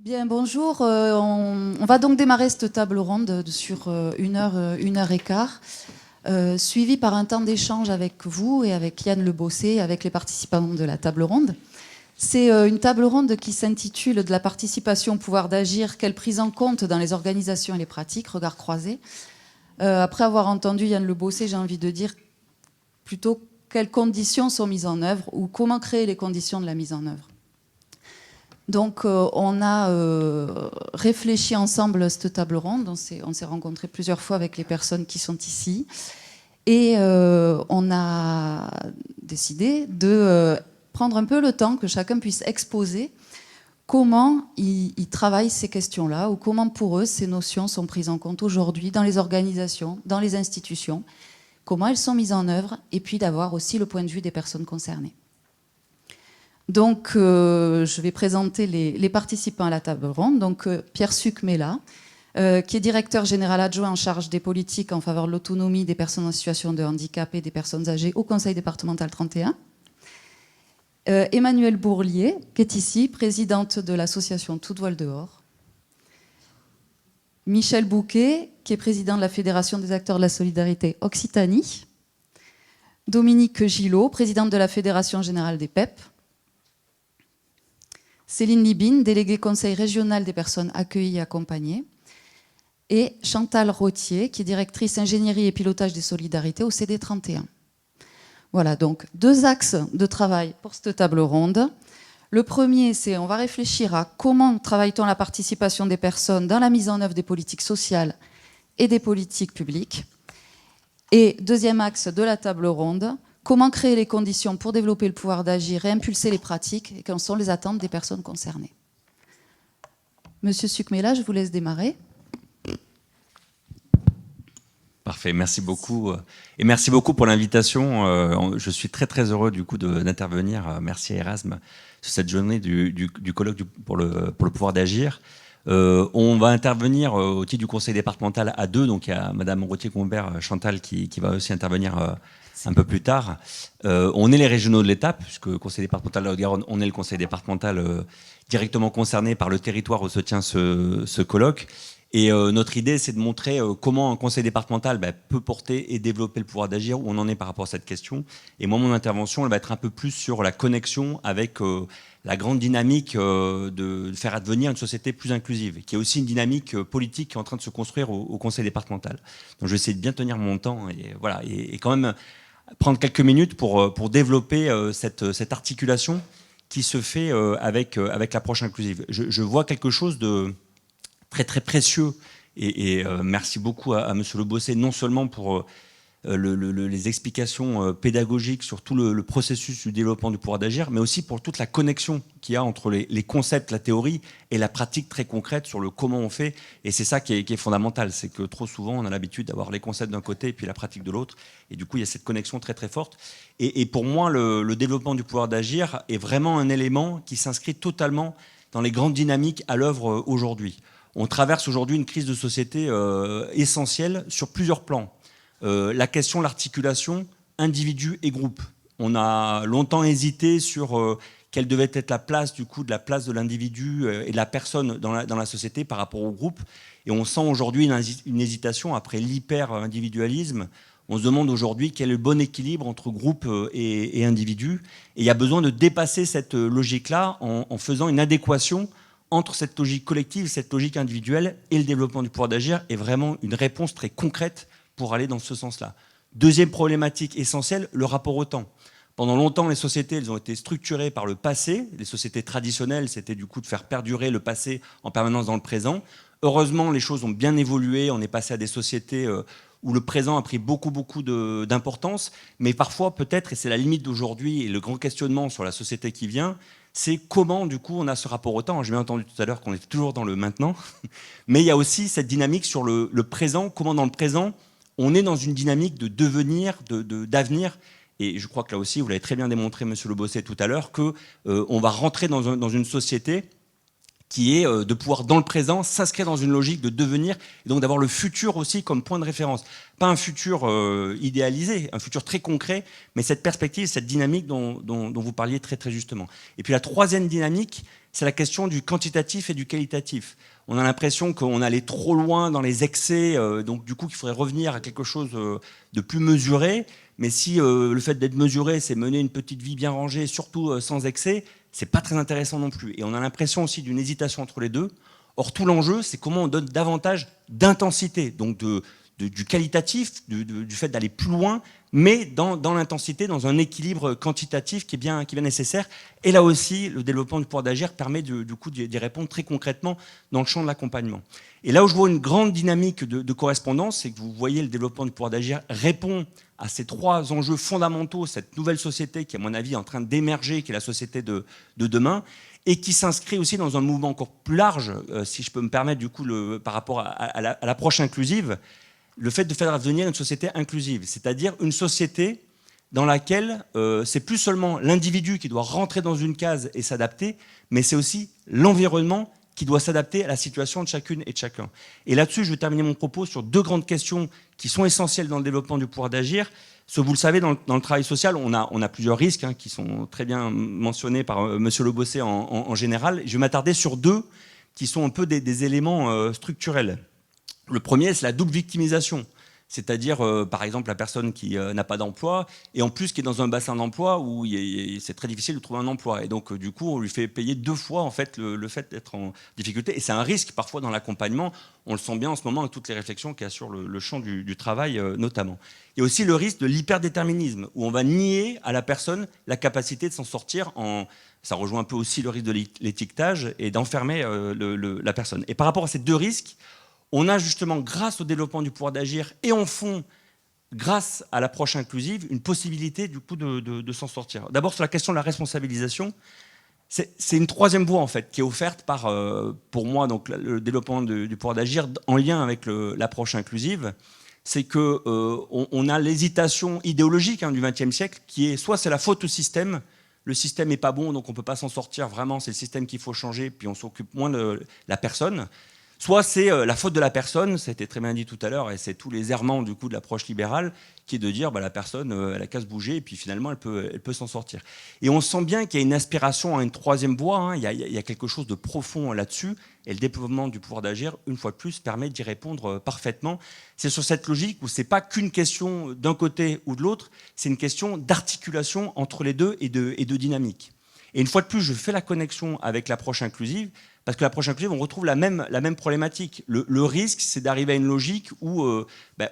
Bien, bonjour. On va donc démarrer cette table ronde sur une heure et quart, suivie par un temps d'échange avec vous et avec Yann Le Bossé, avec les participants de la table ronde. C'est une table ronde qui s'intitule « De la participation au pouvoir d'agir, quelle prise en compte dans les organisations et les pratiques ?» Regard croisé. Après avoir entendu Yann Le Bossé, j'ai envie de dire plutôt quelles conditions sont mises en œuvre ou comment créer les conditions de la mise en œuvre. Donc, on a réfléchi ensemble à cette table ronde. On s'est rencontrés plusieurs fois avec les personnes qui sont ici. Et on a décidé de prendre un peu le temps que chacun puisse exposer comment ils travaillent ces questions-là ou comment pour eux ces notions sont prises en compte aujourd'hui dans les organisations, dans les institutions, comment elles sont mises en œuvre et puis d'avoir aussi le point de vue des personnes concernées. Donc, je vais présenter les participants à la table ronde. Donc, Pierre Sucmela, qui est directeur général adjoint en charge des politiques en faveur de l'autonomie des personnes en situation de handicap et des personnes âgées au Conseil départemental 31. Emmanuelle Bourlier, qui est ici, présidente de l'association Toute Voile Dehors. Michel Bouquet, qui est président de la Fédération des acteurs de la solidarité Occitanie. Dominique Gillot, présidente de la Fédération générale des PEP. Céline Libine, déléguée conseil régional des personnes accueillies et accompagnées. Et Chantal Rottier, qui est directrice ingénierie et pilotage des solidarités au CD 31. Voilà, donc 2 axes de travail pour cette table ronde. Le premier, c'est on va réfléchir à comment travaille-t-on la participation des personnes dans la mise en œuvre des politiques sociales et des politiques publiques. Et deuxième axe de la table ronde, comment créer les conditions pour développer le pouvoir d'agir et impulser les pratiques et quelles sont les attentes des personnes concernées. Monsieur Sucmela, je vous laisse démarrer. Parfait, merci beaucoup. Et merci beaucoup pour l'invitation. Je suis très très heureux du coup d'intervenir. Merci à Erasme sur cette journée du colloque pour le pouvoir d'agir. On va intervenir au titre du conseil départemental à 2, donc il y a Madame Rottier-Combert, Chantal qui va aussi intervenir un peu plus tard. On est les régionaux de l'État, puisque le conseil départemental de la Haute-Garonne, on est le conseil départemental directement concerné par le territoire où se tient ce colloque. Et notre idée, c'est de montrer comment un conseil départemental peut porter et développer le pouvoir d'agir, où on en est par rapport à cette question. Et moi, mon intervention, elle va être un peu plus sur la connexion avec la grande dynamique de faire advenir une société plus inclusive, qui est aussi une dynamique politique qui est en train de se construire au conseil départemental. Donc je vais essayer de bien tenir mon temps et, voilà, et quand même prendre quelques minutes pour développer cette articulation qui se fait avec l'approche inclusive. Je vois quelque chose de très très précieux et merci beaucoup à Monsieur Le Bossé, non seulement pour les explications pédagogiques sur tout le processus du développement du pouvoir d'agir, mais aussi pour toute la connexion qu'il y a entre les concepts, la théorie et la pratique très concrète sur le comment on fait. Et c'est ça qui est fondamental, c'est que trop souvent on a l'habitude d'avoir les concepts d'un côté et puis la pratique de l'autre. Et du coup il y a cette connexion très très forte. Et pour moi le développement du pouvoir d'agir est vraiment un élément qui s'inscrit totalement dans les grandes dynamiques à l'œuvre aujourd'hui. On traverse aujourd'hui une crise de société essentielle sur plusieurs plans. La question, l'articulation, individu et groupe. On a longtemps hésité sur quelle devait être la place de l'individu et de la personne dans la société par rapport au groupe. Et on sent aujourd'hui une hésitation après l'hyper-individualisme. On se demande aujourd'hui quel est le bon équilibre entre groupe et individu. Et il y a besoin de dépasser cette logique-là en faisant une adéquation entre cette logique collective, cette logique individuelle et le développement du pouvoir d'agir est vraiment une réponse très concrète pour aller dans ce sens-là. Deuxième problématique essentielle, le rapport au temps. Pendant longtemps, les sociétés elles ont été structurées par le passé. Les sociétés traditionnelles, c'était du coup de faire perdurer le passé en permanence dans le présent. Heureusement, les choses ont bien évolué. On est passé à des sociétés où le présent a pris beaucoup d'importance. Mais parfois, peut-être, et c'est la limite d'aujourd'hui et le grand questionnement sur la société qui vient, c'est comment, du coup, on a ce rapport au temps. J'ai bien entendu tout à l'heure qu'on était toujours dans le maintenant, mais il y a aussi cette dynamique sur le présent, comment dans le présent, on est dans une dynamique de devenir, d'avenir, et je crois que là aussi, vous l'avez très bien démontré, Monsieur Le Bossé, tout à l'heure, qu'on va rentrer dans une société qui est de pouvoir, dans le présent, s'inscrire dans une logique de devenir, et donc d'avoir le futur aussi comme point de référence. Pas un futur idéalisé, un futur très concret, mais cette perspective, cette dynamique dont vous parliez très très justement. Et puis la troisième dynamique, c'est la question du quantitatif et du qualitatif. On a l'impression qu'on allait trop loin dans les excès, donc du coup qu'il faudrait revenir à quelque chose de plus mesuré. Mais si le fait d'être mesuré, c'est mener une petite vie bien rangée, surtout sans excès, c'est pas très intéressant non plus. Et on a l'impression aussi d'une hésitation entre les deux. Or, tout l'enjeu, c'est comment on donne davantage d'intensité, donc du qualitatif, du fait d'aller plus loin, mais dans l'intensité, dans un équilibre quantitatif qui est bien nécessaire. Et là aussi, le développement du pouvoir d'agir permet du coup d'y répondre très concrètement dans le champ de l'accompagnement. Et là où je vois une grande dynamique de correspondance, c'est que vous voyez le développement du pouvoir d'agir répond à ces trois enjeux fondamentaux, cette nouvelle société qui, à mon avis, est en train d'émerger, qui est la société de demain, et qui s'inscrit aussi dans un mouvement encore plus large, si je peux me permettre, du coup, par rapport à l'approche inclusive, le fait de faire devenir une société inclusive, c'est-à-dire une société dans laquelle c'est plus seulement l'individu qui doit rentrer dans une case et s'adapter, mais c'est aussi l'environnement qui doit s'adapter à la situation de chacune et de chacun. Et là-dessus, je vais terminer mon propos sur deux grandes questions qui sont essentielles dans le développement du pouvoir d'agir. Vous le savez, dans le travail social, on a plusieurs risques qui sont très bien mentionnés par Monsieur Le Bossé en général. Je vais m'attarder sur deux qui sont un peu des éléments structurels. Le premier, c'est la double victimisation. C'est-à-dire, par exemple, la personne qui n'a pas d'emploi et en plus qui est dans un bassin d'emploi où c'est très difficile de trouver un emploi. Et donc, du coup, on lui fait payer deux fois en fait, le fait d'être en difficulté. Et c'est un risque parfois dans l'accompagnement. On le sent bien en ce moment avec toutes les réflexions qu'il y a sur le champ du travail notamment. Il y a aussi le risque de l'hyperdéterminisme où on va nier à la personne la capacité de s'en sortir ça rejoint un peu aussi le risque de l'étiquetage et d'enfermer la personne. Et par rapport à ces deux risques, on a justement, grâce au développement du pouvoir d'agir et en fond, grâce à l'approche inclusive, une possibilité du coup de s'en sortir. D'abord, sur la question de la responsabilisation, c'est une troisième voie en fait qui est offerte par, pour moi, donc, le développement du pouvoir d'agir en lien avec l'approche inclusive. C'est qu'on a l'hésitation idéologique du XXe siècle qui est soit c'est la faute au système, le système n'est pas bon donc on ne peut pas s'en sortir vraiment, c'est le système qu'il faut changer, puis on s'occupe moins de la personne. Soit c'est la faute de la personne, ça a été très bien dit tout à l'heure, et c'est tous les errements du coup de l'approche libérale, qui est de dire la personne, elle a qu'à se bouger, et puis finalement elle peut s'en sortir. Et on sent bien qu'il y a une aspiration à une troisième voie, il y a quelque chose de profond là-dessus, et le développement du pouvoir d'agir, une fois de plus, permet d'y répondre parfaitement. C'est sur cette logique où c'est pas qu'une question d'un côté ou de l'autre, c'est une question d'articulation entre les deux et de dynamique. Et une fois de plus, je fais la connexion avec l'approche inclusive, parce que l'approche inclusive, on retrouve la même problématique. Le risque, c'est d'arriver à une logique où,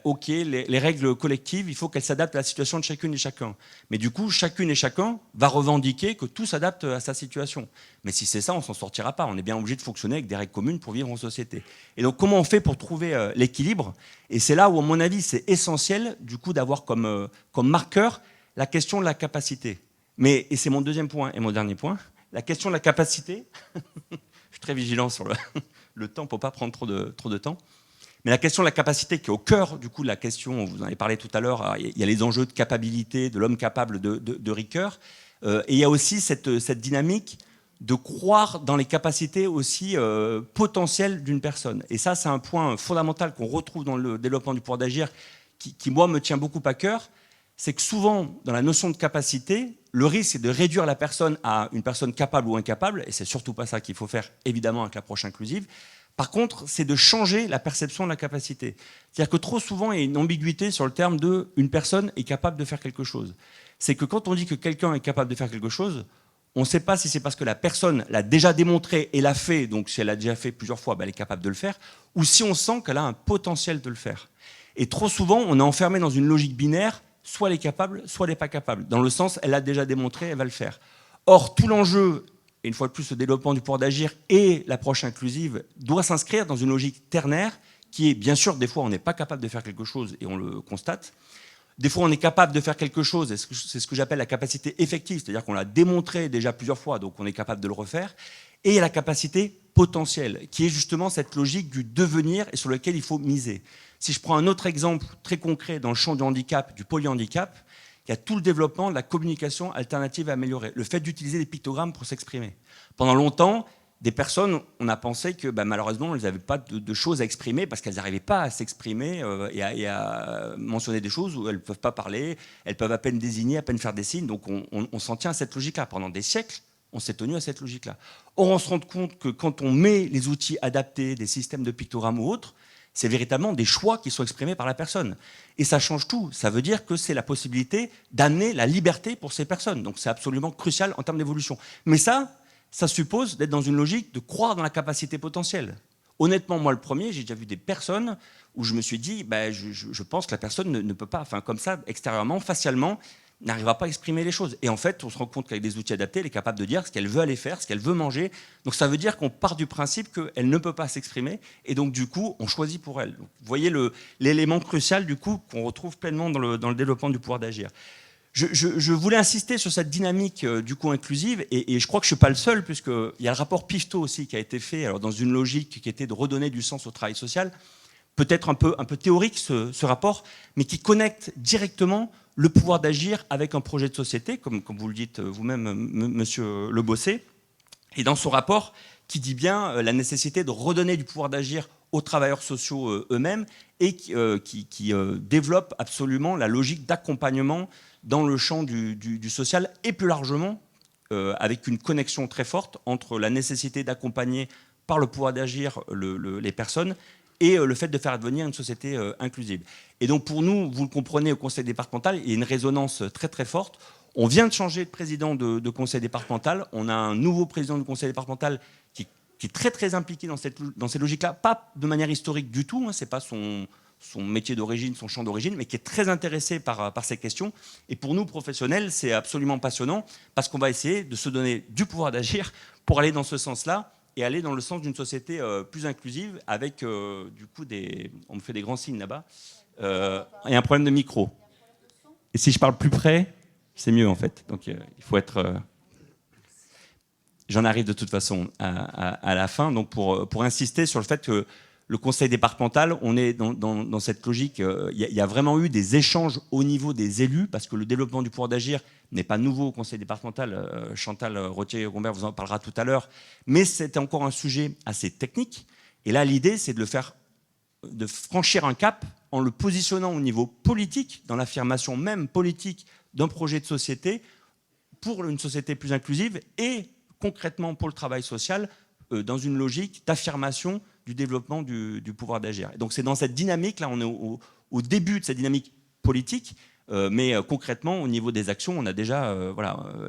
OK, les règles collectives, il faut qu'elles s'adaptent à la situation de chacune et chacun. Mais du coup, chacune et chacun va revendiquer que tout s'adapte à sa situation. Mais si c'est ça, on ne s'en sortira pas. On est bien obligé de fonctionner avec des règles communes pour vivre en société. Et donc, comment on fait pour trouver l'équilibre? Et c'est là où, à mon avis, c'est essentiel, du coup, d'avoir comme marqueur la question de la capacité. Et c'est mon deuxième point et mon dernier point, la question de la capacité. Je suis très vigilant sur le temps pour ne pas prendre trop de temps. Mais la question de la capacité qui est au cœur du coup de la question, vous en avez parlé tout à l'heure, il y a les enjeux de capacité, de l'homme capable de Ricoeur, et il y a aussi cette dynamique de croire dans les capacités aussi potentielles d'une personne. Et ça, c'est un point fondamental qu'on retrouve dans le développement du pouvoir d'agir qui, moi, me tient beaucoup à cœur. C'est que souvent, dans la notion de capacité, le risque, c'est de réduire la personne à une personne capable ou incapable, et c'est surtout pas ça qu'il faut faire, évidemment, avec l'approche inclusive. Par contre, c'est de changer la perception de la capacité. C'est-à-dire que trop souvent, il y a une ambiguïté sur le terme de « une personne est capable de faire quelque chose ». C'est que quand on dit que quelqu'un est capable de faire quelque chose, on ne sait pas si c'est parce que la personne l'a déjà démontré et l'a fait, donc si elle l'a déjà fait plusieurs fois, elle est capable de le faire, ou si on sent qu'elle a un potentiel de le faire. Et trop souvent, on est enfermé dans une logique binaire, soit elle est capable, soit elle n'est pas capable. Dans le sens, elle l'a déjà démontré, elle va le faire. Or, tout l'enjeu, et une fois de plus, le développement du pouvoir d'agir et l'approche inclusive doit s'inscrire dans une logique ternaire qui est, bien sûr, des fois, on n'est pas capable de faire quelque chose et on le constate. Des fois, on est capable de faire quelque chose, et c'est ce que j'appelle la capacité effective, c'est-à-dire qu'on l'a démontré déjà plusieurs fois, donc on est capable de le refaire. Et il y a la capacité potentielle, qui est justement cette logique du devenir et sur lequel il faut miser. Si je prends un autre exemple très concret dans le champ du handicap, du polyhandicap, il y a tout le développement de la communication alternative et améliorée, le fait d'utiliser des pictogrammes pour s'exprimer. Pendant longtemps, des personnes, on a pensé que malheureusement, elles n'avaient pas de choses à exprimer parce qu'elles n'arrivaient pas à s'exprimer et à mentionner des choses où elles ne peuvent pas parler, elles peuvent à peine désigner, à peine faire des signes. Donc on s'en tient à cette logique-là. Pendant des siècles, on s'est tenu à cette logique-là. Or, on se rend compte que quand on met les outils adaptés, des systèmes de pictogrammes ou autres, c'est véritablement des choix qui sont exprimés par la personne. Et ça change tout. Ça veut dire que c'est la possibilité d'amener la liberté pour ces personnes. Donc c'est absolument crucial en termes d'évolution. Mais ça suppose d'être dans une logique de croire dans la capacité potentielle. Honnêtement, moi le premier, j'ai déjà vu des personnes où je me suis dit, je pense que la personne ne peut pas, enfin comme ça, extérieurement, facialement, n'arrivera pas à exprimer les choses. Et en fait, on se rend compte qu'avec des outils adaptés, elle est capable de dire ce qu'elle veut aller faire, ce qu'elle veut manger. Donc ça veut dire qu'on part du principe qu'elle ne peut pas s'exprimer. Et donc du coup, on choisit pour elle. Donc, vous voyez l'élément crucial du coup qu'on retrouve pleinement dans le développement du pouvoir d'agir. Je voulais insister sur cette dynamique du coup inclusive, et je crois que je ne suis pas le seul, puisqu'il y a le rapport Pifto aussi qui a été fait, alors dans une logique qui était de redonner du sens au travail social, peut-être un peu théorique ce rapport, mais qui connecte directement le pouvoir d'agir avec un projet de société, comme vous le dites vous-même, monsieur Le Bossé, et dans son rapport qui dit bien la nécessité de redonner du pouvoir d'agir aux travailleurs sociaux eux-mêmes, et qui développe absolument la logique d'accompagnement dans le champ du social, et plus largement, avec une connexion très forte entre la nécessité d'accompagner par le pouvoir d'agir les personnes, et le fait de faire advenir une société inclusive. Et donc pour nous, vous le comprenez, au conseil départemental, il y a une résonance très très forte. On vient de changer de président de conseil départemental. On a un nouveau président du conseil départemental qui est très très impliqué dans cette logique-là, pas de manière historique du tout, hein, c'est pas son métier d'origine, son champ d'origine, mais qui est très intéressé par ces questions. Et pour nous, professionnels, c'est absolument passionnant, parce qu'on va essayer de se donner du pouvoir d'agir pour aller dans ce sens-là, et aller dans le sens d'une société plus inclusive, avec du coup on me fait des grands signes là-bas, et un problème de micro. Et si je parle plus près, c'est mieux en fait. Donc il faut être... J'en arrive de toute façon à la fin, donc pour insister sur le fait que le conseil départemental, on est dans cette logique, il y a vraiment eu des échanges au niveau des élus, parce que le développement du pouvoir d'agir n'est pas nouveau au conseil départemental. Chantal Rottier-Gombert vous en parlera tout à l'heure, mais c'est encore un sujet assez technique. Et là, l'idée, c'est de franchir un cap en le positionnant au niveau politique, dans l'affirmation même politique d'un projet de société pour une société plus inclusive, et concrètement pour le travail social, dans une logique d'affirmation du développement du pouvoir d'agir. Donc c'est dans cette dynamique, là on est au début de cette dynamique politique, mais concrètement au niveau des actions, on a déjà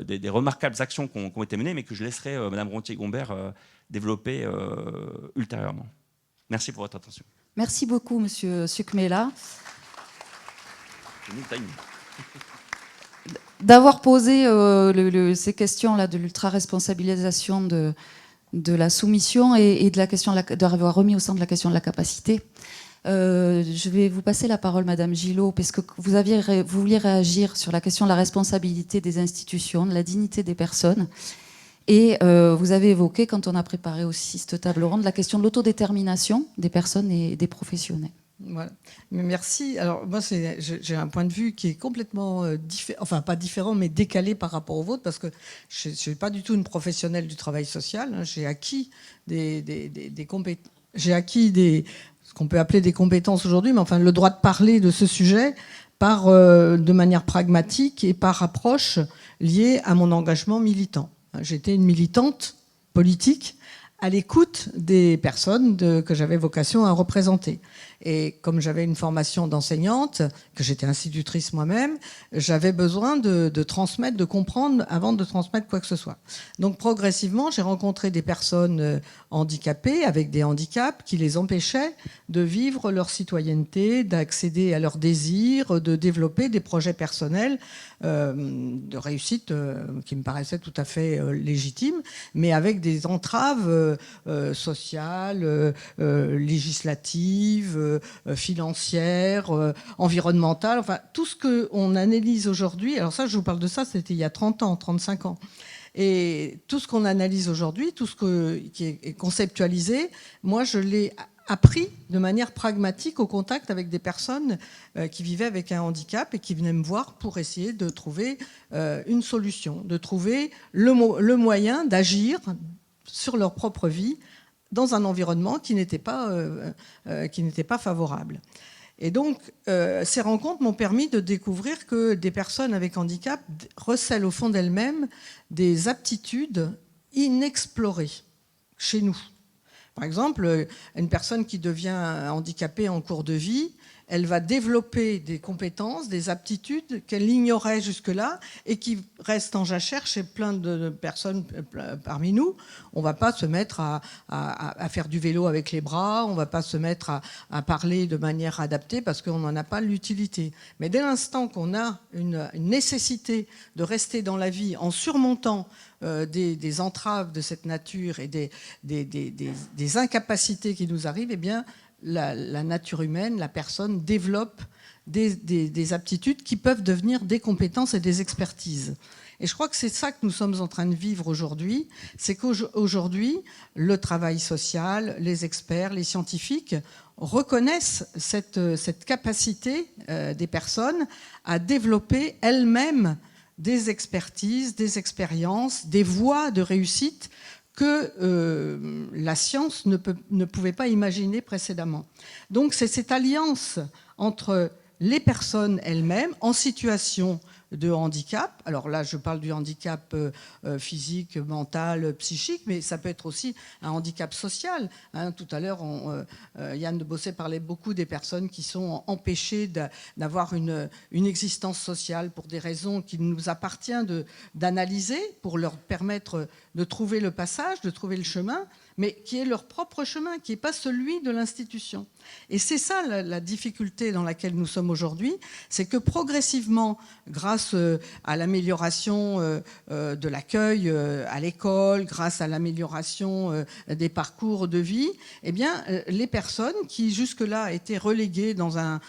des remarquables actions qui ont été menées, mais que je laisserai Madame Rottier-Gombert développer ultérieurement. Merci pour votre attention. Merci beaucoup, Monsieur Sukmela, d'avoir posé ces questions-là de l'ultra-responsabilisation de la soumission, et de la question d'avoir remis au centre la question de la capacité. Je vais vous passer la parole, Madame Gillot, parce que vous vouliez réagir sur la question de la responsabilité des institutions, de la dignité des personnes. Et vous avez évoqué, quand on a préparé aussi cette table ronde, la question de l'autodétermination des personnes et des professionnels. Voilà. Mais merci. Alors moi, j'ai un point de vue qui est complètement enfin pas différent, mais décalé par rapport au vôtre, parce que je ne suis pas du tout une professionnelle du travail social. Hein. J'ai acquis des compétences. J'ai acquis ce qu'on peut appeler des compétences aujourd'hui, mais enfin le droit de parler de ce sujet de manière pragmatique et par approche liée à mon engagement militant. J'étais une militante politique à l'écoute des personnes que j'avais vocation à représenter. Et comme j'avais une formation d'enseignante, que j'étais institutrice moi-même, j'avais besoin de transmettre, de comprendre avant de transmettre quoi que ce soit. Donc progressivement, j'ai rencontré des personnes handicapées, avec des handicaps, qui les empêchaient de vivre leur citoyenneté, d'accéder à leurs désirs, de développer des projets personnels de réussite qui me paraissaient tout à fait légitimes, mais avec des entraves sociales, législatives, financières, environnementales, enfin tout ce qu'on analyse aujourd'hui. Alors ça, je vous parle de ça, c'était il y a 30 ans, 35 ans. Et tout ce qu'on analyse aujourd'hui, tout ce qui est conceptualisé, moi je l'ai appris de manière pragmatique au contact avec des personnes qui vivaient avec un handicap et qui venaient me voir pour essayer de trouver une solution, de trouver le moyen d'agir sur leur propre vie dans un environnement qui n'était pas favorable. Et donc, ces rencontres m'ont permis de découvrir que des personnes avec handicap recèlent au fond d'elles-mêmes des aptitudes inexplorées chez nous. Par exemple, une personne qui devient handicapée en cours de vie, elle va développer des compétences, des aptitudes qu'elle ignorait jusque-là et qui restent en jachère chez plein de personnes parmi nous. On ne va pas se mettre à faire du vélo avec les bras, on ne va pas se mettre à parler de manière adaptée parce qu'on n'en a pas l'utilité. Mais dès l'instant qu'on a une nécessité de rester dans la vie en surmontant des entraves de cette nature et des incapacités qui nous arrivent, eh bien, la nature humaine, la personne développe des aptitudes qui peuvent devenir des compétences et des expertises. Et je crois que c'est ça que nous sommes en train de vivre aujourd'hui, c'est qu'aujourd'hui, le travail social, les experts, les scientifiques reconnaissent cette capacité des personnes à développer elles-mêmes des expertises, des expériences, des voies de réussite que la science ne pouvait pas imaginer précédemment. Donc c'est cette alliance entre les personnes elles-mêmes en situation de handicap. Alors là, je parle du handicap physique, mental, psychique, mais ça peut être aussi un handicap social. Tout à l'heure, Yann de Bossé parlait beaucoup des personnes qui sont empêchées d'avoir une existence sociale pour des raisons qu'il nous appartient d'analyser pour leur permettre de trouver le passage, de trouver le chemin, mais qui est leur propre chemin, qui n'est pas celui de l'institution. Et c'est ça la difficulté dans laquelle nous sommes aujourd'hui, c'est que progressivement, grâce à l'amélioration de l'accueil à l'école, grâce à l'amélioration des parcours de vie, eh bien, les personnes qui jusque-là étaient reléguées dans un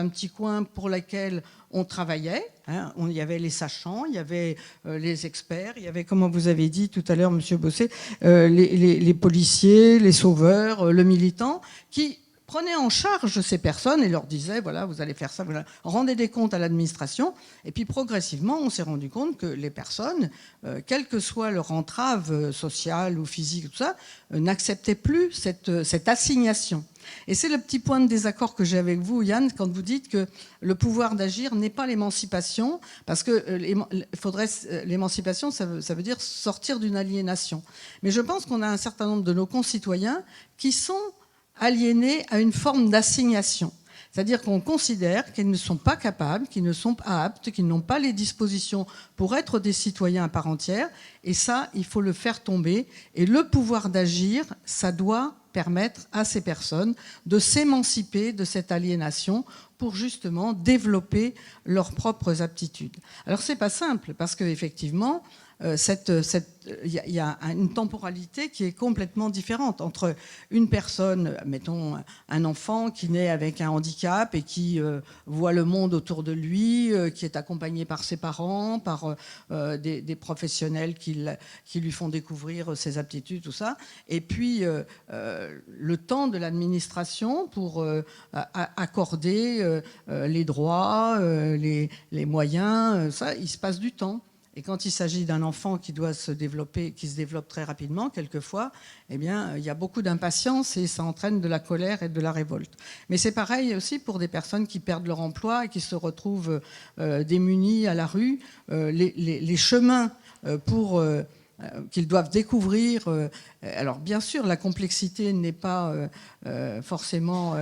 petit coin pour lesquelles on travaillait, il y avait les sachants, il y avait les experts, il y avait, comme vous avez dit tout à l'heure, Monsieur Bossé, les policiers, les sauveurs, le militant, qui prenaient en charge ces personnes et leur disaient, voilà, vous allez faire ça, voilà, rendez des comptes à l'administration. Et puis progressivement, on s'est rendu compte que les personnes, quelle que soit leur entrave sociale ou physique, tout ça, n'acceptaient plus cette assignation. Et c'est le petit point de désaccord que j'ai avec vous, Yann, quand vous dites que le pouvoir d'agir n'est pas l'émancipation, parce que l'émancipation, ça veut dire sortir d'une aliénation. Mais je pense qu'on a un certain nombre de nos concitoyens qui sont aliénés à une forme d'assignation. C'est-à-dire qu'on considère qu'ils ne sont pas capables, qu'ils ne sont pas aptes, qu'ils n'ont pas les dispositions pour être des citoyens à part entière. Et ça, il faut le faire tomber. Et le pouvoir d'agir, ça doit permettre à ces personnes de s'émanciper de cette aliénation pour justement développer leurs propres aptitudes. Alors c'est pas simple parce qu'effectivement, il y a une temporalité qui est complètement différente entre une personne, mettons un enfant qui naît avec un handicap et qui voit le monde autour de lui, qui est accompagné par ses parents, par des professionnels qui lui font découvrir ses aptitudes, tout ça, et puis le temps de l'administration pour accorder les droits, les moyens, ça, il se passe du temps. Et quand il s'agit d'un enfant qui doit se développer, qui se développe très rapidement, quelquefois, eh bien, il y a beaucoup d'impatience et ça entraîne de la colère et de la révolte. Mais c'est pareil aussi pour des personnes qui perdent leur emploi et qui se retrouvent démunies à la rue. Les chemins qu'ils doivent découvrir. Alors bien sûr, la complexité n'est pas forcément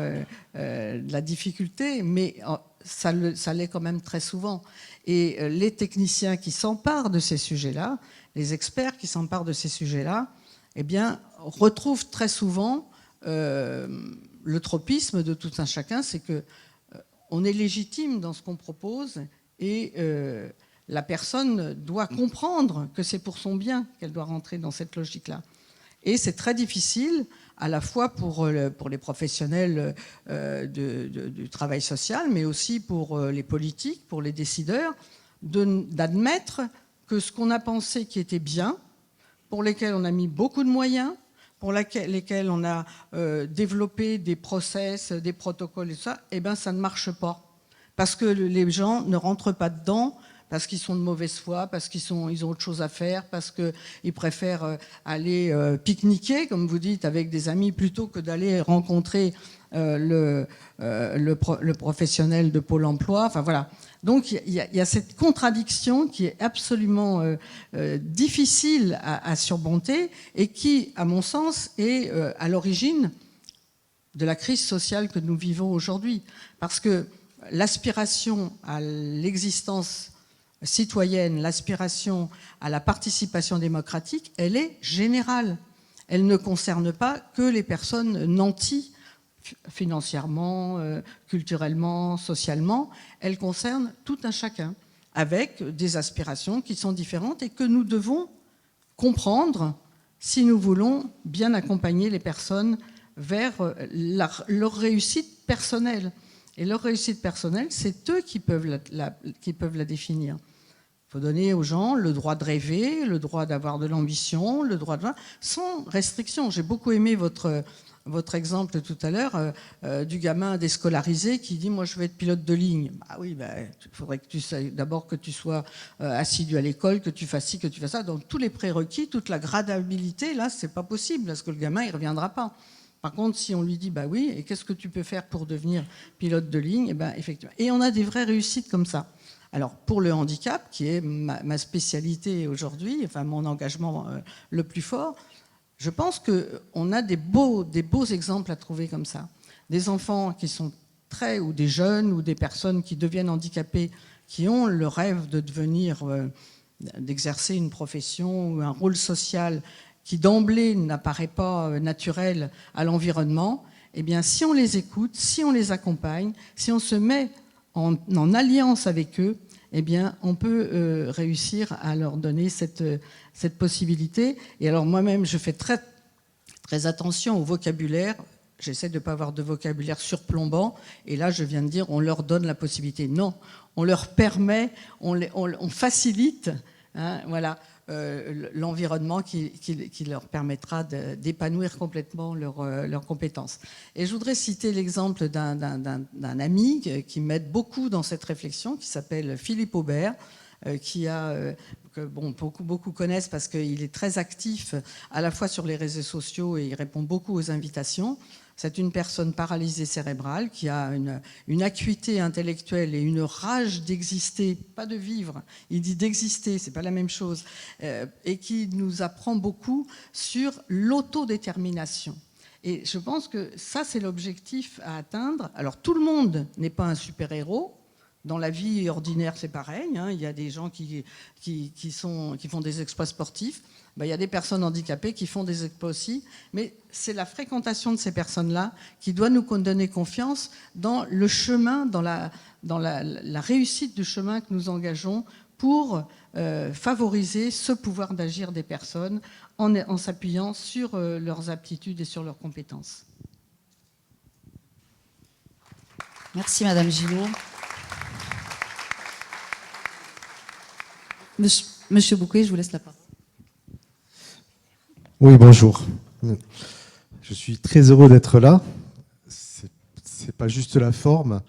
la difficulté, mais ça l'est quand même très souvent. Et les techniciens qui s'emparent de ces sujets-là, les experts qui s'emparent de ces sujets-là, eh bien, retrouvent très souvent le tropisme de tout un chacun, c'est qu'on est légitime dans ce qu'on propose et la personne doit comprendre que c'est pour son bien qu'elle doit rentrer dans cette logique-là. Et c'est très difficile, à la fois pour les professionnels du travail social, mais aussi pour les politiques, pour les décideurs, d'admettre que ce qu'on a pensé qui était bien, pour lesquels on a mis beaucoup de moyens, pour lesquels on a développé des process, des protocoles et ça, eh ben ça ne marche pas. Parce que les gens ne rentrent pas dedans, parce qu'ils sont de mauvaise foi, parce qu'ils ont autre chose à faire, parce qu'ils préfèrent aller pique-niquer, comme vous dites, avec des amis, plutôt que d'aller rencontrer le professionnel de Pôle emploi. Enfin voilà. Donc il y a cette contradiction qui est absolument difficile à surmonter et qui, à mon sens, est à l'origine de la crise sociale que nous vivons aujourd'hui. Parce que l'aspiration à l'existence citoyenne, l'aspiration à la participation démocratique, elle est générale. Elle ne concerne pas que les personnes nanties financièrement, culturellement, socialement. Elle concerne tout un chacun, avec des aspirations qui sont différentes et que nous devons comprendre si nous voulons bien accompagner les personnes vers leur réussite personnelle. Et leur réussite personnelle, c'est eux qui peuvent la définir. Il faut donner aux gens le droit de rêver, le droit d'avoir de l'ambition, le droit de... sans restriction. J'ai beaucoup aimé votre exemple tout à l'heure du gamin déscolarisé qui dit « moi je veux être pilote de ligne ». Ah oui, il faudrait que d'abord que tu sois assidu à l'école, que tu fasses ci, que tu fasses ça. Donc tous les prérequis, toute la gradabilité, là, c'est pas possible parce que le gamin, il reviendra pas. Par contre, si on lui dit, bah oui, et qu'est-ce que tu peux faire pour devenir pilote de ligne, et ben effectivement. Et on a des vraies réussites comme ça. Alors, pour le handicap, qui est ma spécialité aujourd'hui, enfin mon engagement le plus fort, je pense qu'on a des beaux exemples à trouver comme ça. Des enfants qui sont ou des jeunes, ou des personnes qui deviennent handicapées, qui ont le rêve de devenir, d'exercer une profession ou un rôle social qui d'emblée n'apparaît pas naturel à l'environnement, eh bien, si on les écoute, si on les accompagne, si on se met en alliance avec eux, eh bien, on peut réussir à leur donner cette possibilité. Et alors, moi-même, je fais très, très attention au vocabulaire. J'essaie de ne pas avoir de vocabulaire surplombant. Et là, je viens de dire, on leur donne la possibilité. Non, on leur permet, on facilite, hein, voilà, l'environnement qui leur permettra d'épanouir complètement leurs compétences. Et je voudrais citer l'exemple d'un ami qui m'aide beaucoup dans cette réflexion, qui s'appelle Philippe Aubert, que beaucoup connaissent parce qu'il est très actif à la fois sur les réseaux sociaux et il répond beaucoup aux invitations. C'est une personne paralysée cérébrale qui a une acuité intellectuelle et une rage d'exister, pas de vivre, il dit d'exister, c'est pas la même chose, et qui nous apprend beaucoup sur l'autodétermination. Et je pense que ça, c'est l'objectif à atteindre. Alors, tout le monde n'est pas un super-héros. Dans la vie ordinaire, c'est pareil. Hein. Il y a des gens qui font des exploits sportifs. Il y a des personnes handicapées qui font des exploits aussi. Mais c'est la fréquentation de ces personnes-là qui doit nous donner confiance dans le chemin, dans la réussite du chemin que nous engageons pour favoriser ce pouvoir d'agir des personnes en s'appuyant sur leurs aptitudes et sur leurs compétences. Merci Madame Gillot. Monsieur Bouquet, je vous laisse la parole. Oui, bonjour. Je suis très heureux d'être là. C'est pas juste la forme.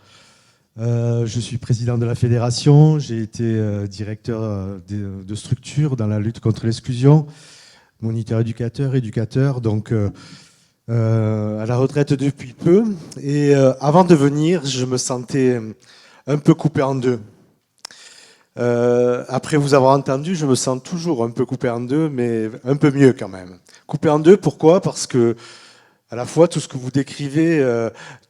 Je suis président de la fédération. J'ai été directeur de structure dans la lutte contre l'exclusion, moniteur éducateur, donc à la retraite depuis peu. Et avant de venir, je me sentais un peu coupé en deux. Après vous avoir entendu, je me sens toujours un peu coupé en deux, mais un peu mieux quand même. Coupé en deux, pourquoi ? Parce que à la fois tout ce que vous décrivez,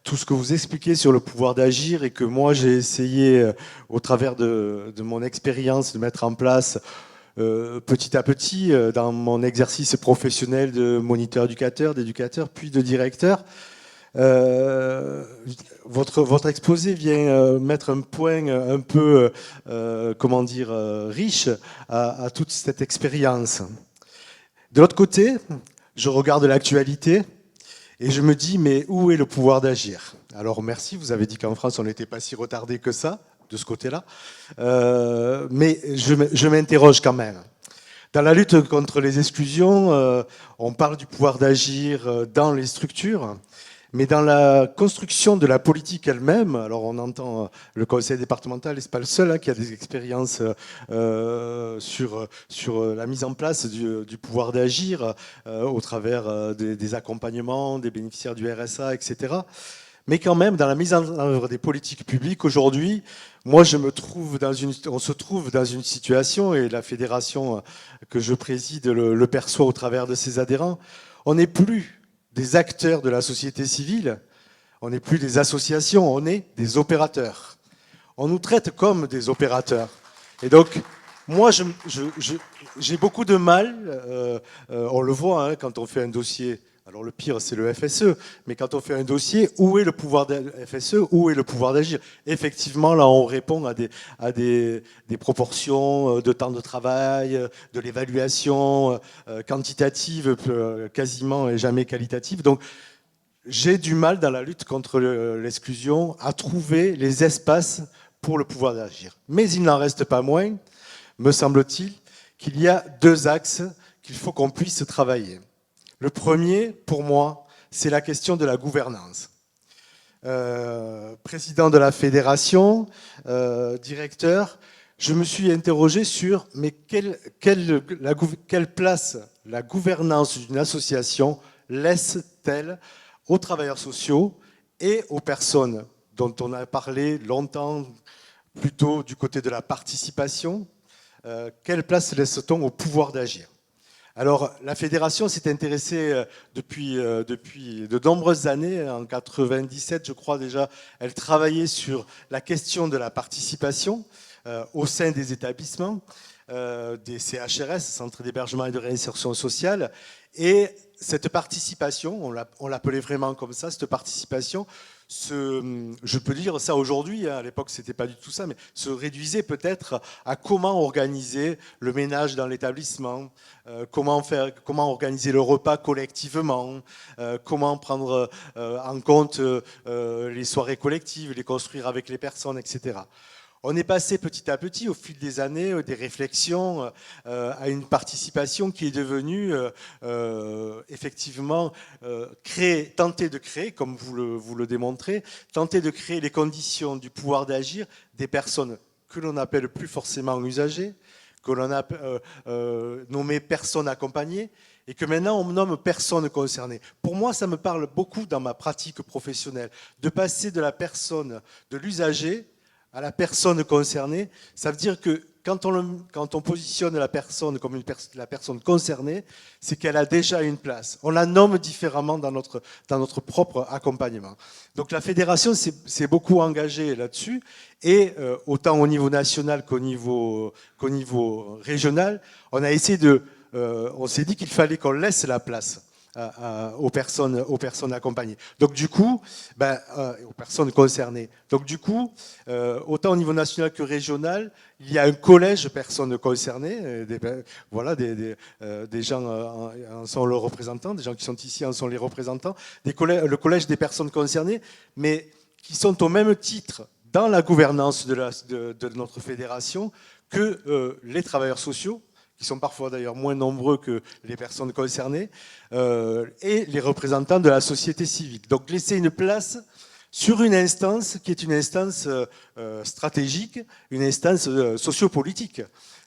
tout ce que vous expliquez sur le pouvoir d'agir et que moi j'ai essayé au travers de mon expérience de mettre en place petit à petit dans mon exercice professionnel de moniteur éducateur, d'éducateur, puis de directeur. Votre exposé vient mettre un point un peu, riche à toute cette expérience. De l'autre côté, je regarde l'actualité et je me dis, mais où est le pouvoir d'agir ? Alors merci, vous avez dit qu'en France, on n'était pas si retardé que ça, de ce côté-là, mais je m'interroge quand même. Dans la lutte contre les exclusions, on parle du pouvoir d'agir dans les structures. Mais dans la construction de la politique elle-même, alors on entend le conseil départemental, et c'est pas le seul qui a des expériences sur la mise en place du pouvoir d'agir au travers des accompagnements, des bénéficiaires du RSA, etc. Mais quand même, dans la mise en œuvre des politiques publiques aujourd'hui, moi on se trouve dans une situation, et la fédération que je préside le perçoit au travers de ses adhérents, on n'est plus des acteurs de la société civile, on n'est plus des associations, on est des opérateurs. On nous traite comme des opérateurs. Et donc, moi, j'ai beaucoup de mal, on le voit quand on fait un dossier, alors le pire c'est le FSE, mais quand on fait un dossier, où est le pouvoir de FSE, où est le pouvoir d'agir? Effectivement, là on répond à des proportions de temps de travail, de l'évaluation quantitative quasiment et jamais qualitative. Donc j'ai du mal dans la lutte contre l'exclusion à trouver les espaces pour le pouvoir d'agir. Mais il n'en reste pas moins, me semble-t-il, qu'il y a deux axes qu'il faut qu'on puisse travailler. Le premier, pour moi, c'est la question de la gouvernance. Président de la fédération, directeur, je me suis interrogé sur mais quelle place la gouvernance d'une association laisse-t-elle aux travailleurs sociaux et aux personnes dont on a parlé longtemps, plutôt du côté de la participation, quelle place laisse-t-on au pouvoir d'agir? Alors, la fédération s'est intéressée depuis de nombreuses années. En 97, je crois déjà, elle travaillait sur la question de la participation au sein des établissements, des CHRS, Centres d'hébergement et de réinsertion sociale. Et cette participation, on l'appelait vraiment comme ça, cette participation, je peux dire ça aujourd'hui, à l'époque c'était pas du tout ça, mais se réduisait peut-être à comment organiser le ménage dans l'établissement, comment organiser le repas collectivement, comment prendre en compte les soirées collectives, les construire avec les personnes, etc. On est passé petit à petit, au fil des années, des réflexions, à une participation qui est devenue effectivement tenter de créer, comme vous le démontrez, tenter de créer les conditions du pouvoir d'agir des personnes que l'on n'appelle plus forcément usagers, que l'on a nommé personnes accompagnées, et que maintenant on nomme personnes concernées. Pour moi, ça me parle beaucoup dans ma pratique professionnelle, de passer de la personne, de l'usager, à la personne concernée. Ça veut dire que quand on positionne la personne comme la personne concernée, c'est qu'elle a déjà une place. On la nomme différemment dans notre propre accompagnement. Donc la fédération s'est beaucoup engagée là-dessus, et autant au niveau national qu'au niveau régional, on s'est dit qu'il fallait qu'on laisse la place aux personnes accompagnées. Donc du coup, aux personnes concernées. Donc du coup, autant au niveau national que régional, il y a un collège personnes concernées. Des gens en sont leurs représentants, des gens qui sont ici en sont les représentants. Le collège des personnes concernées, mais qui sont au même titre dans la gouvernance de notre fédération que les travailleurs sociaux, qui sont parfois d'ailleurs moins nombreux que les personnes concernées, et les représentants de la société civile. Donc laisser une place sur une instance qui est une instance stratégique, une instance sociopolitique,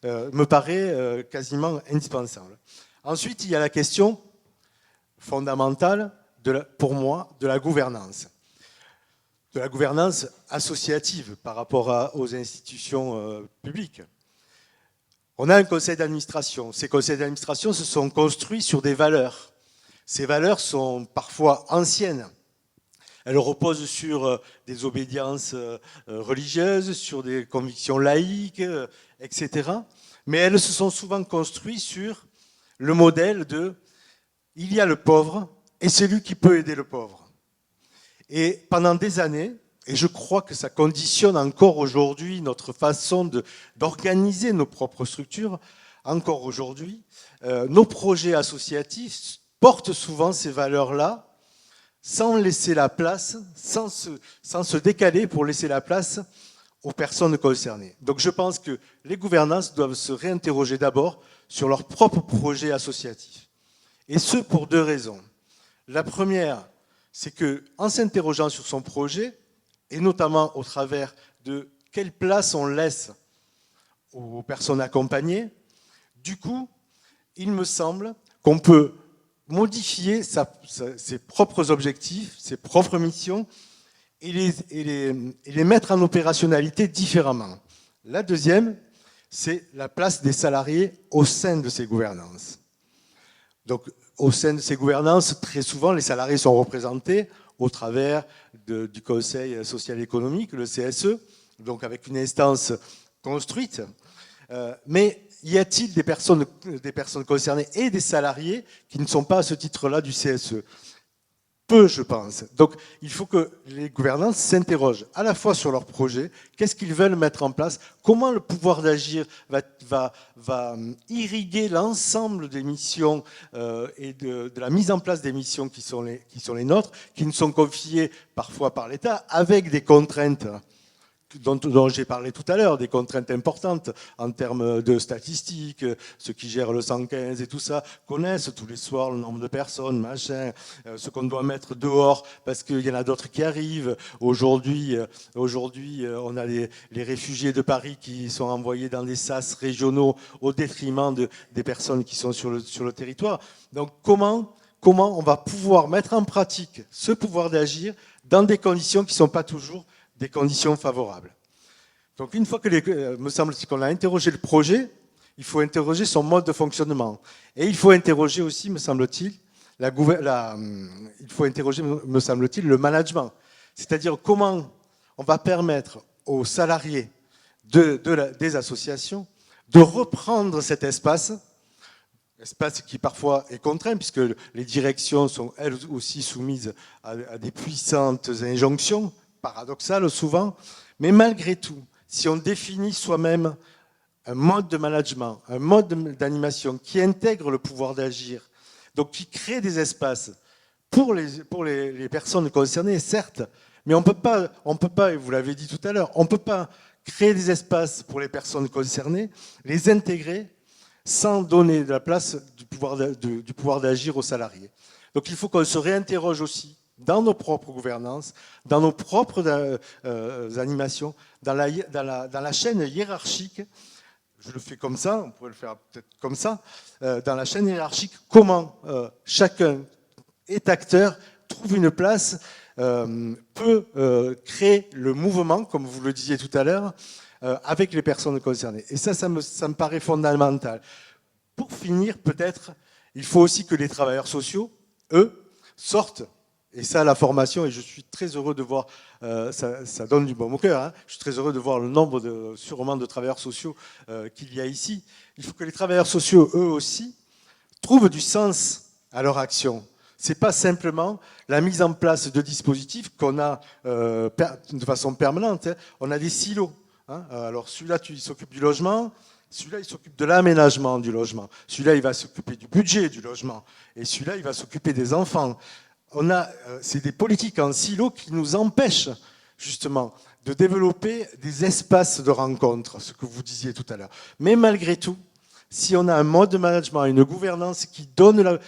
me paraît quasiment indispensable. Ensuite, il y a la question fondamentale, pour moi, de la gouvernance associative par rapport aux institutions publiques. On a un conseil d'administration. Ces conseils d'administration se sont construits sur des valeurs. Ces valeurs sont parfois anciennes. Elles reposent sur des obédiences religieuses, sur des convictions laïques, etc. Mais elles se sont souvent construites sur le modèle de « il y a le pauvre et celui qui peut aider le pauvre ». Et pendant des années, et je crois que ça conditionne encore aujourd'hui notre façon d'organiser nos propres structures. Encore aujourd'hui, nos projets associatifs portent souvent ces valeurs-là, sans laisser la place, sans se décaler pour laisser la place aux personnes concernées. Donc je pense que les gouvernances doivent se réinterroger d'abord sur leurs propres projets associatifs. Et ce, pour deux raisons. La première, c'est qu'en s'interrogeant sur son projet, et notamment au travers de quelle place on laisse aux personnes accompagnées, du coup, il me semble qu'on peut modifier ses propres objectifs, ses propres missions, et les mettre en opérationnalité différemment. La deuxième, c'est la place des salariés au sein de ces gouvernances. Donc, au sein de ces gouvernances, très souvent, les salariés sont représentés au travers du Conseil social et économique, le CSE, donc avec une instance construite. Mais y a-t-il des personnes concernées et des salariés qui ne sont pas à ce titre-là du CSE? Peu, je pense. Donc, il faut que les gouvernances s'interrogent à la fois sur leur projet, qu'est-ce qu'ils veulent mettre en place, comment le pouvoir d'agir va irriguer l'ensemble des missions et de la mise en place des missions qui sont les nôtres, qui nous sont confiées parfois par l'État, avec des contraintes dont j'ai parlé tout à l'heure, des contraintes importantes en termes de statistiques. Ceux qui gèrent le 115 et tout ça connaissent tous les soirs le nombre de personnes, machin, ce qu'on doit mettre dehors parce qu'il y en a d'autres qui arrivent. Aujourd'hui, on a les réfugiés de Paris qui sont envoyés dans des sas régionaux au détriment des personnes qui sont sur le territoire. Donc comment on va pouvoir mettre en pratique ce pouvoir d'agir dans des conditions qui ne sont pas toujours des conditions favorables. Donc une fois me semble-t-il qu'on a interrogé le projet, il faut interroger son mode de fonctionnement. Et il faut interroger aussi, me semble-t-il, le management. C'est-à-dire comment on va permettre aux salariés des associations de reprendre cet espace qui parfois est contraint, puisque les directions sont elles aussi soumises à des puissantes injonctions, paradoxal souvent, mais malgré tout, si on définit soi-même un mode de management, un mode d'animation qui intègre le pouvoir d'agir, donc qui crée des espaces pour les personnes concernées, certes, mais on peut pas, et vous l'avez dit tout à l'heure, on ne peut pas créer des espaces pour les personnes concernées, les intégrer sans donner de la place du pouvoir d'agir aux salariés. Donc il faut qu'on se réinterroge aussi dans nos propres gouvernances, dans nos propres animations, dans la chaîne hiérarchique. Je le fais comme ça, on pourrait le faire peut-être comme ça. Dans la chaîne hiérarchique, comment chacun est acteur, trouve une place, peut créer le mouvement, comme vous le disiez tout à l'heure, avec les personnes concernées. Et ça me paraît fondamental. Pour finir, peut-être, il faut aussi que les travailleurs sociaux, eux, sortent. Et ça, la formation, et je suis très heureux de voir, ça donne du baume au cœur, hein, je suis très heureux de voir le nombre sûrement de travailleurs sociaux qu'il y a ici. Il faut que les travailleurs sociaux, eux aussi, trouvent du sens à leur action. Ce n'est pas simplement la mise en place de dispositifs qu'on a de façon permanente. Hein. On a des silos. Hein. Alors celui-là, il s'occupe du logement, celui-là, il s'occupe de l'aménagement du logement, celui-là, il va s'occuper du budget du logement, et celui-là, il va s'occuper des enfants. C'est des politiques en silo qui nous empêchent justement de développer des espaces de rencontre, ce que vous disiez tout à l'heure. Mais malgré tout, si on a un mode de management, une gouvernance qui donne le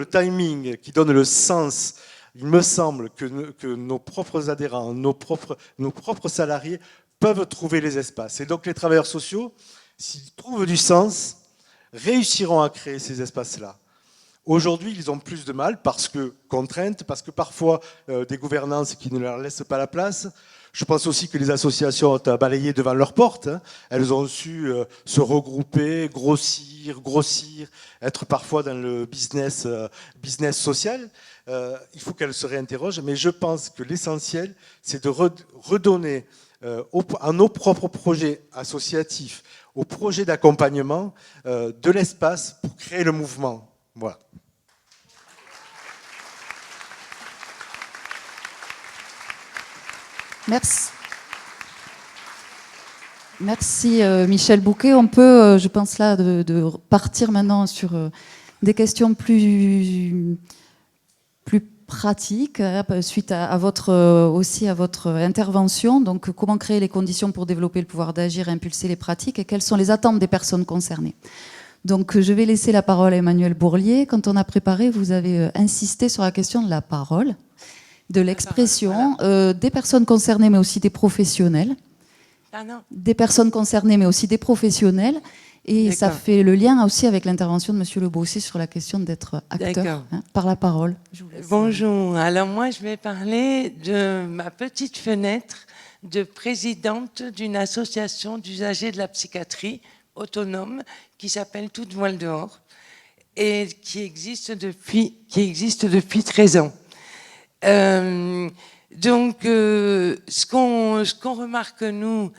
timing, qui donne le sens, il me semble que nos propres adhérents, nos propres salariés peuvent trouver les espaces. Et donc les travailleurs sociaux, s'ils trouvent du sens, réussiront à créer ces espaces-là. Aujourd'hui, ils ont plus de mal parce que contraintes, parce que parfois des gouvernances qui ne leur laissent pas la place. Je pense aussi que les associations ont balayé devant leur porte. Hein. Elles ont su se regrouper, grossir, être parfois dans le business social. Il faut qu'elles se réinterrogent, mais je pense que l'essentiel, c'est de redonner à nos propres projets associatifs, aux projets d'accompagnement, de l'espace pour créer le mouvement. Voilà. Merci. Merci Michel Bouquet. On peut, je pense là, de partir maintenant sur des questions plus pratiques suite à votre intervention. Donc, comment créer les conditions pour développer le pouvoir d'agir et impulser les pratiques et quelles sont les attentes des personnes concernées. Donc je vais laisser la parole à Emmanuel Bourlier. Quand on a préparé, vous avez insisté sur la question de la parole, de l'expression, des personnes concernées, mais aussi des professionnels. Des personnes concernées, mais aussi des professionnels. Et ça fait le lien aussi avec l'intervention de M. Le Bossé sur la question d'être acteur par la parole. Bonjour. Alors moi, je vais parler de ma petite fenêtre de présidente d'une association d'usagers de la psychiatrie autonome qui s'appelle Toute Voile Dehors et qui existe depuis 13 ans. Donc, ce qu'on remarque, nous,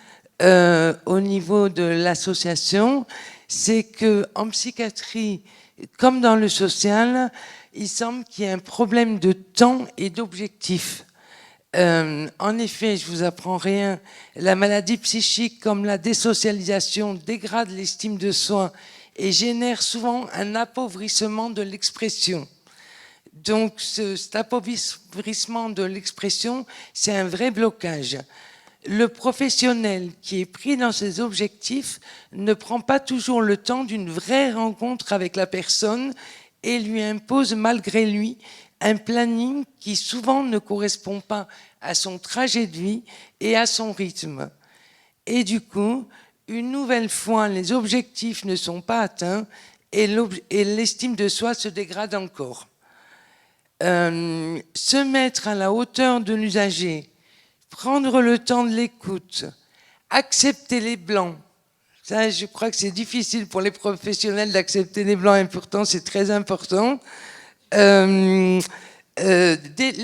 au niveau de l'association, c'est qu'en psychiatrie, comme dans le social, il semble qu'il y ait un problème de temps et d'objectif. En effet, je vous apprends rien, la maladie psychique comme la désocialisation dégrade l'estime de soi et génère souvent un appauvrissement de l'expression. Donc cet appauvrissement de l'expression, c'est un vrai blocage. Le professionnel qui est pris dans ses objectifs ne prend pas toujours le temps d'une vraie rencontre avec la personne et lui impose malgré lui un planning qui souvent ne correspond pas à son trajet de vie et à son rythme. Et du coup, une nouvelle fois, les objectifs ne sont pas atteints et l'estime de soi se dégrade encore. Se mettre à la hauteur de l'usager, prendre le temps de l'écoute, accepter les blancs. Ça, je crois que c'est difficile pour les professionnels d'accepter les blancs et pourtant c'est très important. Les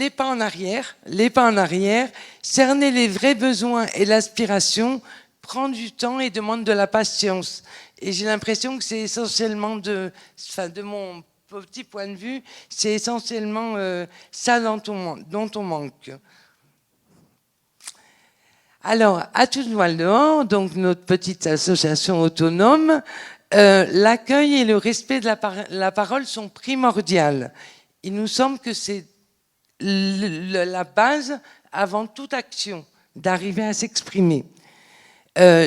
pas en arrière, cerner les vrais besoins et l'aspiration, prendre du temps et demande de la patience. Et j'ai l'impression que c'est essentiellement de mon petit point de vue, c'est essentiellement ça dont on manque. Alors, à Toute Voile Dehors, donc notre petite association autonome, l'accueil et le respect de la parole sont primordiaux. Il nous semble que c'est la base avant toute action, d'arriver à s'exprimer.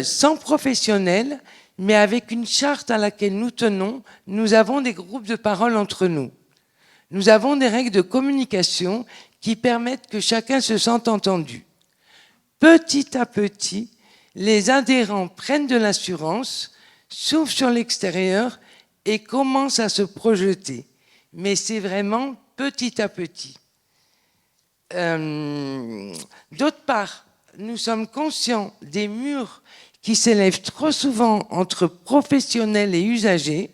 Sans professionnels, mais avec une charte à laquelle nous tenons, nous avons des groupes de parole entre nous. Nous avons des règles de communication qui permettent que chacun se sente entendu. Petit à petit, les adhérents prennent de l'assurance, s'ouvrent sur l'extérieur et commencent à se projeter. Mais c'est vraiment petit à petit. D'autre part, nous sommes conscients des murs qui s'élèvent trop souvent entre professionnels et usagers,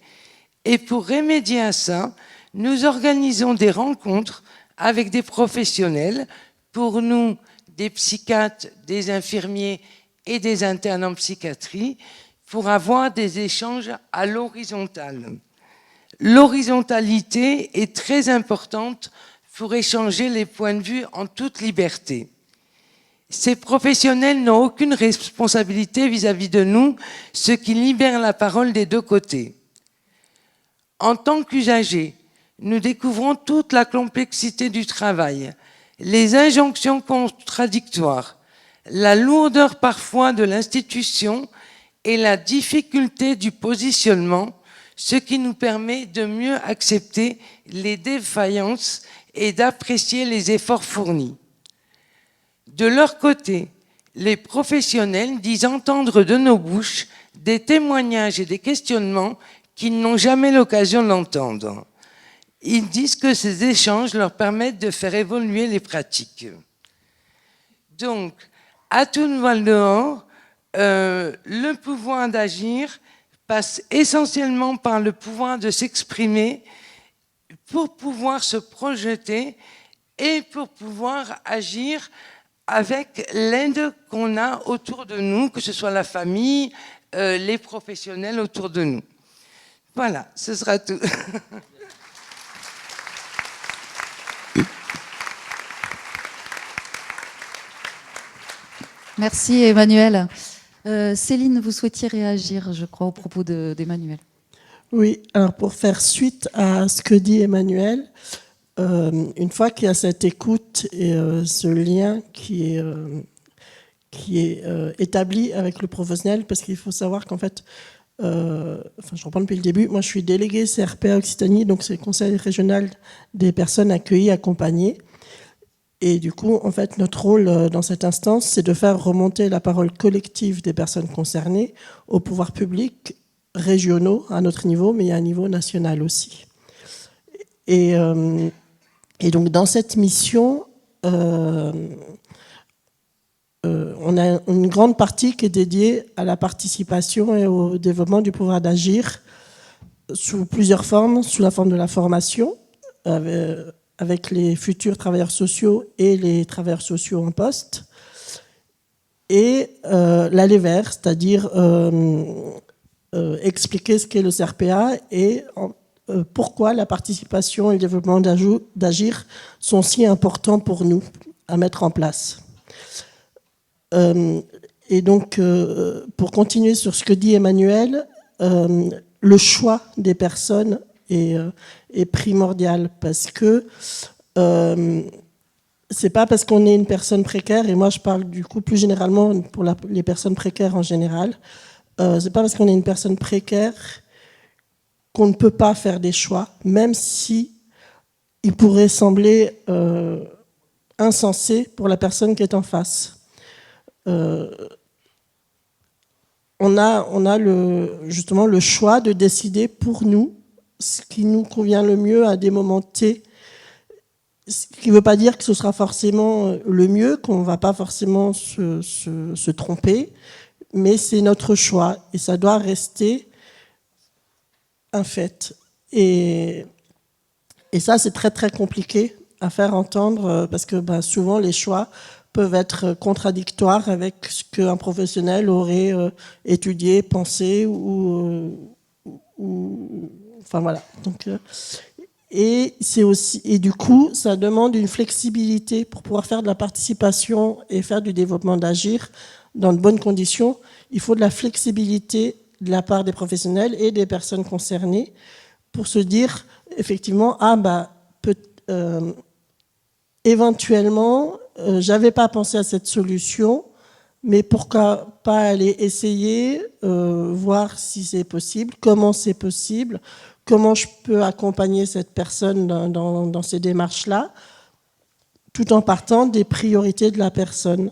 et pour remédier à ça, nous organisons des rencontres avec des professionnels, pour nous, des psychiatres, des infirmiers et des internes en psychiatrie, pour avoir des échanges à l'horizontale. L'horizontalité est très importante pour échanger les points de vue en toute liberté. Ces professionnels n'ont aucune responsabilité vis-à-vis de nous, ce qui libère la parole des deux côtés. En tant qu'usagers, nous découvrons toute la complexité du travail, les injonctions contradictoires, la lourdeur parfois de l'institution et la difficulté du positionnement, ce qui nous permet de mieux accepter les défaillances et d'apprécier les efforts fournis. De leur côté, les professionnels disent entendre de nos bouches des témoignages et des questionnements qu'ils n'ont jamais l'occasion d'entendre. Ils disent que ces échanges leur permettent de faire évoluer les pratiques. Donc, à Toute Voile Dehors, le pouvoir d'agir passe essentiellement par le pouvoir de s'exprimer pour pouvoir se projeter et pour pouvoir agir avec l'aide qu'on a autour de nous, que ce soit la famille, les professionnels autour de nous. Voilà, ce sera tout. Merci Emmanuel. Céline, vous souhaitiez réagir, je crois, au propos d'Emmanuel. Oui, alors pour faire suite à ce que dit Emmanuel, une fois qu'il y a cette écoute et ce lien qui est établi avec le professionnel, parce qu'il faut savoir qu'en fait, enfin, je reprends depuis le début. Moi, je suis déléguée CRPA Occitanie, donc c'est le Conseil régional des personnes accueillies, accompagnées. Et du coup, en fait, notre rôle dans cette instance, c'est de faire remonter la parole collective des personnes concernées aux pouvoirs publics régionaux à notre niveau, mais à un niveau national aussi. Et donc, dans cette mission, on a une grande partie qui est dédiée à la participation et au développement du pouvoir d'agir sous plusieurs formes, sous la forme de la formation, avec les futurs travailleurs sociaux et les travailleurs sociaux en poste, et l'aller vers, c'est-à-dire expliquer ce qu'est le CRPA et pourquoi la participation et le développement d'agir sont si importants pour nous à mettre en place. Et donc, pour continuer sur ce que dit Emmanuel, le choix des personnes est primordial parce que c'est pas parce qu'on est une personne précaire, et moi je parle du coup plus généralement pour les personnes précaires en général, c'est pas parce qu'on est une personne précaire qu'on ne peut pas faire des choix, même si il pourrait sembler insensé pour la personne qui est en face. On a justement le choix de décider pour nous ce qui nous convient le mieux à des moments T. Ce qui ne veut pas dire que ce sera forcément le mieux, qu'on ne va pas forcément se tromper, mais c'est notre choix et ça doit rester un fait. Et ça, c'est très très compliqué à faire entendre parce que souvent les choix peuvent être contradictoires avec ce qu'un professionnel aurait étudié, pensé ou enfin voilà. Donc, et du coup, ça demande une flexibilité pour pouvoir faire de la participation et faire du développement d'agir dans de bonnes conditions. Il faut de la flexibilité de la part des professionnels et des personnes concernées pour se dire effectivement éventuellement j'avais pas pensé à cette solution, mais pourquoi pas aller essayer, voir si c'est possible, comment c'est possible, comment je peux accompagner cette personne dans ces démarches-là, tout en partant des priorités de la personne.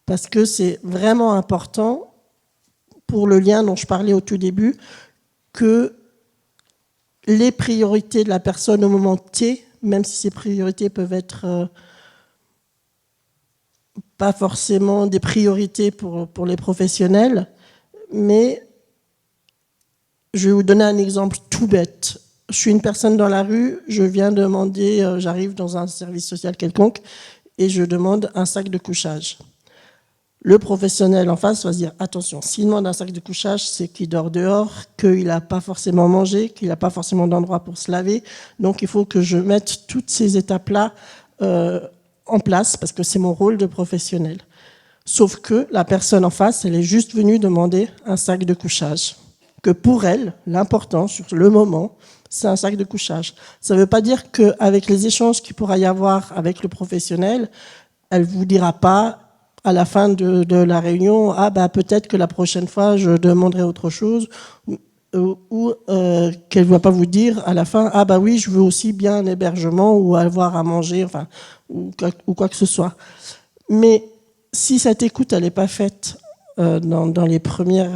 Parce que c'est vraiment important, pour le lien dont je parlais au tout début, que les priorités de la personne au moment T, même si ces priorités peuvent être pas forcément des priorités pour les professionnels, mais je vais vous donner un exemple tout bête. Je suis une personne dans la rue, je viens demander, j'arrive dans un service social quelconque, et je demande un sac de couchage. Le professionnel en face va se dire, attention, s'il demande un sac de couchage, c'est qu'il dort dehors, qu'il n'a pas forcément mangé, qu'il n'a pas forcément d'endroit pour se laver. Donc il faut que je mette toutes ces étapes-là en place, parce que c'est mon rôle de professionnel. Sauf que la personne en face, elle est juste venue demander un sac de couchage. Que pour elle, l'important sur le moment, c'est un sac de couchage. Ça ne veut pas dire qu'avec les échanges qu'il pourra y avoir avec le professionnel, elle ne vous dira pas à la fin de la réunion, peut-être que la prochaine fois, je demanderai autre chose, ou qu'elle ne va pas vous dire à la fin, oui, je veux aussi bien un hébergement ou avoir à manger, enfin, ou quoi que ce soit. Mais si cette écoute, elle n'est pas faite dans les premières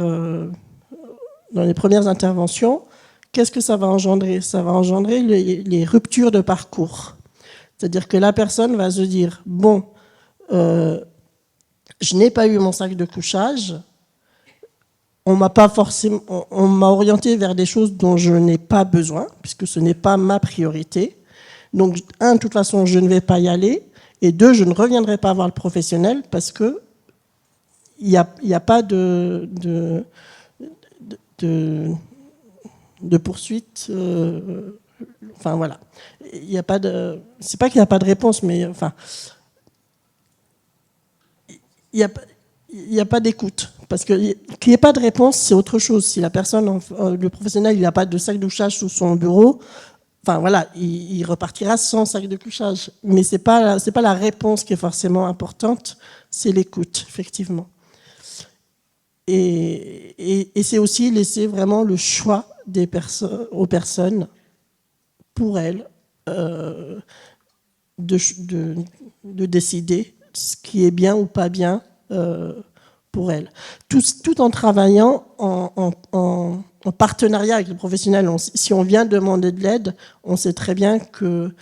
interventions, qu'est-ce que ça va engendrer? Ça va engendrer les ruptures de parcours. C'est-à-dire que la personne va se dire, bon, je n'ai pas eu mon sac de couchage, on m'a orienté vers des choses dont je n'ai pas besoin, puisque ce n'est pas ma priorité. Donc, de toute façon, je ne vais pas y aller, et deux, je ne reviendrai pas voir le professionnel parce que il n'y a pas de poursuite. Enfin voilà, il n'y a pas de. C'est pas qu'il n'y a pas de réponse, mais enfin. Il n'y a pas d'écoute. Parce que qu'il n'y ait pas de réponse, c'est autre chose. Si la personne, le professionnel, il n'a pas de sac de couchage sous son bureau, enfin voilà, il repartira sans sac de couchage. Mais c'est pas la réponse qui est forcément importante, c'est l'écoute, effectivement. Et c'est aussi laisser vraiment le choix aux personnes, pour elles, de décider ce qui est bien ou pas bien pour elles. Tout en travaillant en partenariat avec les professionnels. Si on vient demander de l'aide, on sait très bien que